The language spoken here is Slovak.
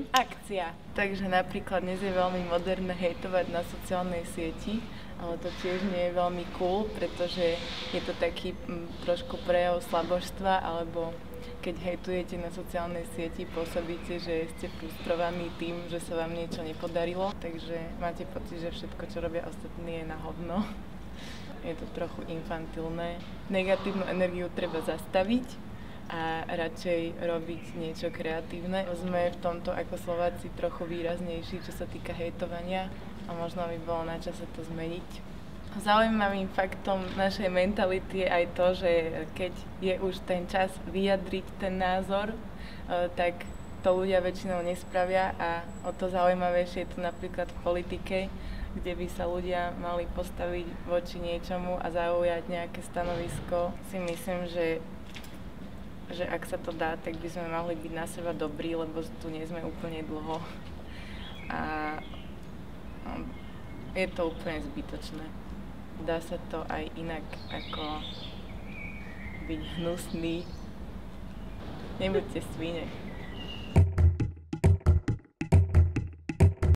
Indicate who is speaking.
Speaker 1: akcia. Takže napríklad dnes je veľmi moderné hejtovať na sociálnej sieti, ale to tiež nie je veľmi cool, pretože je to taký trošku prejav slabožstva, alebo keď hejtujete na sociálnej sieti, pôsobíte, že ste frustrovaní tým, že sa vám niečo nepodarilo, takže máte pocit, že všetko, čo robia ostatní, je na hovno. Je to trochu infantilné. Negatívnu energiu treba zastaviť a radšej robiť niečo kreatívne. Sme v tomto ako Slováci trochu výraznejší, čo sa týka hejtovania a možno by bolo na čase to zmeniť. Zaujímavým faktom našej mentality je aj to, že keď je už ten čas vyjadriť ten názor, tak to ľudia väčšinou nespravia a o to zaujímavejšie je to napríklad v politike, kde by sa ľudia mali postaviť voči niečomu a zaujať nejaké stanovisko. Si myslím, že ak sa to dá, tak by sme mohli byť na seba dobrí, lebo tu nie sme úplne dlho. A je to úplne zbytočné. Dá sa to aj inak, ako byť hnusný. Nebuďte svine.